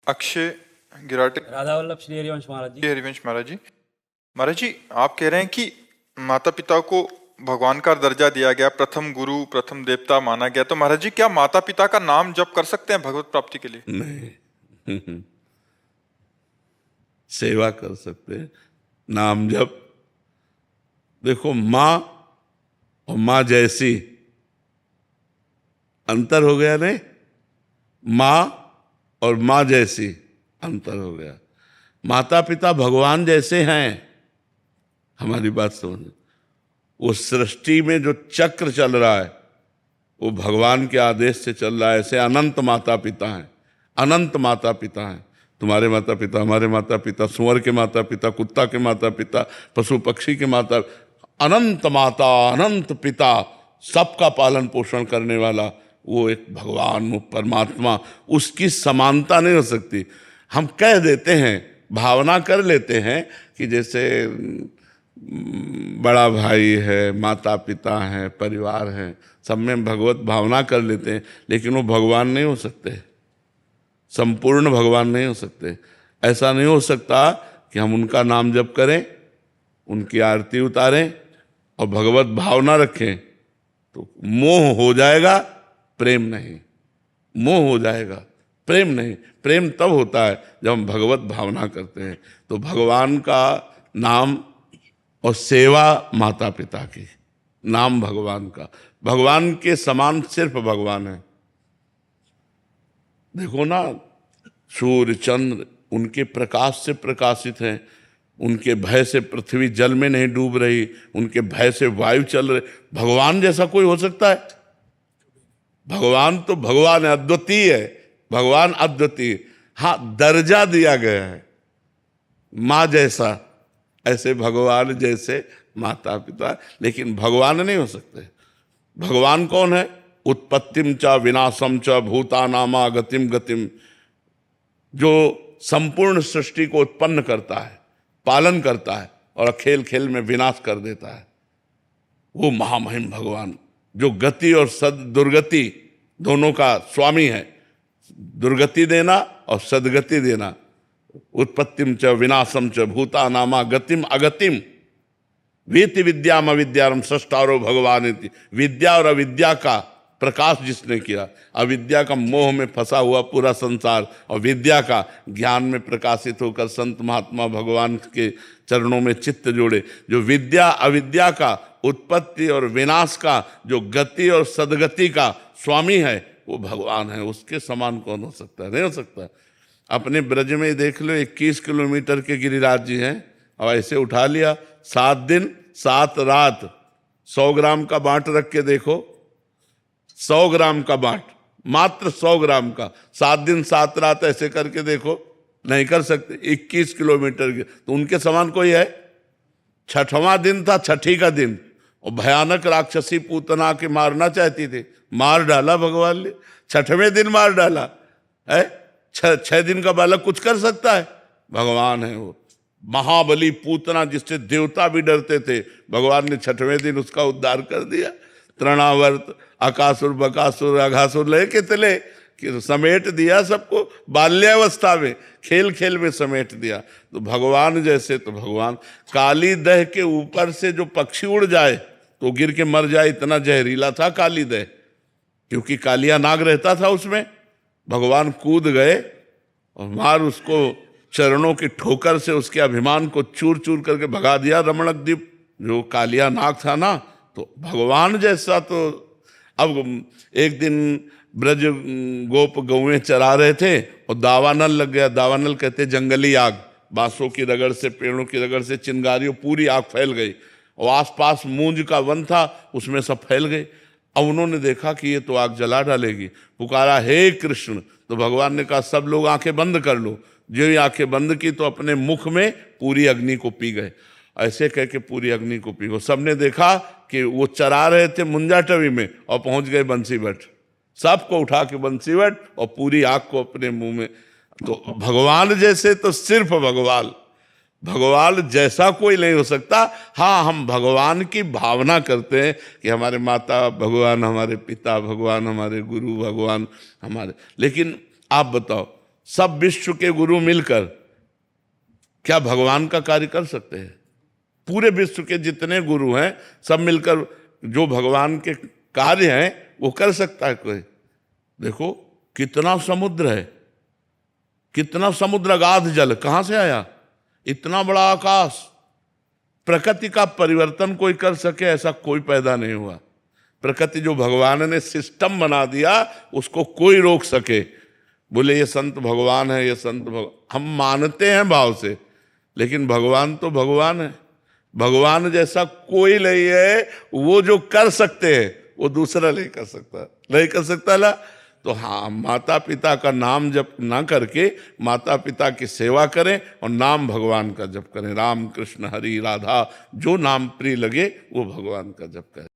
अक्षय गिराटे। राधा वल्लभ श्री हरिवंश महाराज जी। हरिवंश महाराज जी। महाराज जी, आप कह रहे हैं कि माता पिता को भगवान का दर्जा दिया गया, प्रथम गुरु प्रथम देवता माना गया, तो महाराज जी क्या माता पिता का नाम जप कर सकते हैं भगवत प्राप्ति के लिए? नहीं। सेवा कर सकते हैं, नाम जप। देखो, माँ और माँ जैसी अंतर हो गया नहीं? माँ और माँ जैसी अंतर हो गया। माता पिता भगवान जैसे हैं। हमारी बात समझो, वो सृष्टि में जो चक्र चल रहा है वो भगवान के आदेश से चल रहा है। ऐसे अनंत माता पिता हैं, अनंत माता पिता हैं। तुम्हारे माता पिता, हमारे माता पिता, सुअर के माता पिता, कुत्ता के माता पिता, पशु पक्षी के माता, अनंत माता अनंत पिता, सबका पालन पोषण करने वाला वो एक भगवान, वो परमात्मा। उसकी समानता नहीं हो सकती। हम कह देते हैं, भावना कर लेते हैं कि जैसे बड़ा भाई है, माता पिता हैं, परिवार हैं, सब में भगवत भावना कर लेते हैं, लेकिन वो भगवान नहीं हो सकते, संपूर्ण भगवान नहीं हो सकते। ऐसा नहीं हो सकता कि हम उनका नाम जप करें, उनकी आरती उतारें और भगवत भावना रखें तो मोह हो जाएगा, प्रेम नहीं। मोह हो जाएगा, प्रेम नहीं। प्रेम तब होता है जब हम भगवत भावना करते हैं। तो भगवान का नाम और सेवा माता पिता की, नाम भगवान का। भगवान के समान सिर्फ भगवान है। देखो ना, सूर्य चंद्र उनके प्रकाश से प्रकाशित हैं, उनके भय से पृथ्वी जल में नहीं डूब रही, उनके भय से वायु चल रहे। भगवान जैसा कोई हो सकता है? भगवान तो भगवान है, अद्वितीय है। भगवान अद्वितीय। हाँ, दर्जा दिया गया है माँ जैसा, ऐसे भगवान जैसे माता पिता, लेकिन भगवान नहीं हो सकते। भगवान कौन है? उत्पत्तिम च विनाशम च भूतानामा गतिम गतिम, जो संपूर्ण सृष्टि को उत्पन्न करता है, पालन करता है और खेल खेल में विनाश कर देता है। वो महामहिम भगवान जो गति और दुर्गति दोनों का स्वामी है। दुर्गति देना और सदगति देना। उत्पत्तिम च विनाशम च भूतानामा गतिम अगतिम, वेति विद्याम अविद्यारम सृष्टारो भगवान इति। विद्या और अविद्या का प्रकाश जिसने किया, अविद्या का मोह में फंसा हुआ पूरा संसार, और विद्या का ज्ञान में प्रकाशित होकर संत महात्मा भगवान के चरणों में चित्त जोड़े। जो विद्या अविद्या का, उत्पत्ति और विनाश का, जो गति और सदगति का स्वामी है, वो भगवान है। उसके समान कौन हो सकता है? नहीं हो सकता। अपने ब्रज में देख लो, 21 किलोमीटर के गिरिराज जी हैं, और ऐसे उठा लिया 7 दिन 7 रात। 100 ग्राम का बांट रख के देखो, 100 ग्राम का बांट, मात्र 100 ग्राम का, 7 दिन 7 रात ऐसे करके देखो, नहीं कर सकते। 21 किलोमीटर के, तो उनके समान कोई है? 6वां दिन था, 6ठी का दिन, और भयानक राक्षसी पूतना के मारना चाहती थी, मार डाला भगवान ने। 6वें दिन मार डाला है। 6 दिन का बालक कुछ कर सकता है? भगवान है वो। महाबली पूतना जिससे देवता भी डरते थे, भगवान ने 6वें दिन उसका उद्धार कर दिया। तृणावर्त, अकासुर, बकासुर, अघासुर लेके चले कि समेट दिया सबको। बाल्यावस्था में खेल खेल में समेट दिया। तो भगवान जैसे तो भगवान। काली दह के ऊपर से जो पक्षी उड़ जाए तो गिर के मर जाए, इतना जहरीला था काली दह, क्योंकि कालिया नाग रहता था उसमें। भगवान कूद गए और मार उसको चरणों की ठोकर से उसके अभिमान को चूर चूर करके भगा दिया। रमणक द्वीप जो कालिया नाग था ना, तो भगवान जैसा। तो अब एक दिन ब्रज गोप गौएं चरा रहे थे और दावानल लग गया। दावानल कहते जंगली आग, बांसों की रगड़ से, पेड़ों की रगड़ से चिंगारियों पूरी आग फैल गई, और आसपास मूंज का वन था, उसमें सब फैल गई। अब उन्होंने देखा कि ये तो आग जला डालेगी, पुकारा हे कृष्ण। तो भगवान ने कहा सब लोग आंखें बंद कर लो। जो ही आंखें बंद की तो अपने मुख में पूरी अग्नि को पी गए। ऐसे कह के पूरी अग्नि को पी गए। सबने देखा कि वो चरा रहे थे मुंजाटवी में और पहुंच गए बंसीवट। सबको उठा के बंसीवट और पूरी आग को अपने मुंह में। तो भगवान जैसे तो सिर्फ भगवान, भगवान जैसा कोई नहीं हो सकता। हाँ, हम भगवान की भावना करते हैं कि हमारे माता भगवान, हमारे पिता भगवान, हमारे गुरु भगवान, हमारे। लेकिन आप बताओ, सब विश्व के गुरु मिलकर क्या भगवान का कार्य कर सकते हैं? पूरे विश्व के जितने गुरु हैं सब मिलकर जो भगवान के कार्य हैं वो कर सकता है कोई? देखो कितना समुद्र है, कितना समुद्र, अगाध जल कहां से आया? इतना बड़ा आकाश। प्रकृति का परिवर्तन कोई कर सके ऐसा कोई पैदा नहीं हुआ। प्रकृति जो भगवान ने सिस्टम बना दिया उसको कोई रोक सके? बोले ये संत भगवान है, ये संत भगवान, हम मानते हैं भाव से, लेकिन भगवान तो भगवान है। भगवान जैसा कोई नहीं है। वो जो कर सकते हैं वो दूसरा नहीं कर सकता, नहीं कर सकता ना। तो हाँ, माता पिता का नाम जप ना करके माता पिता की सेवा करें और नाम भगवान का जप करें। राम कृष्ण हरि राधा, जो नाम प्रिय लगे वो भगवान का जप करें।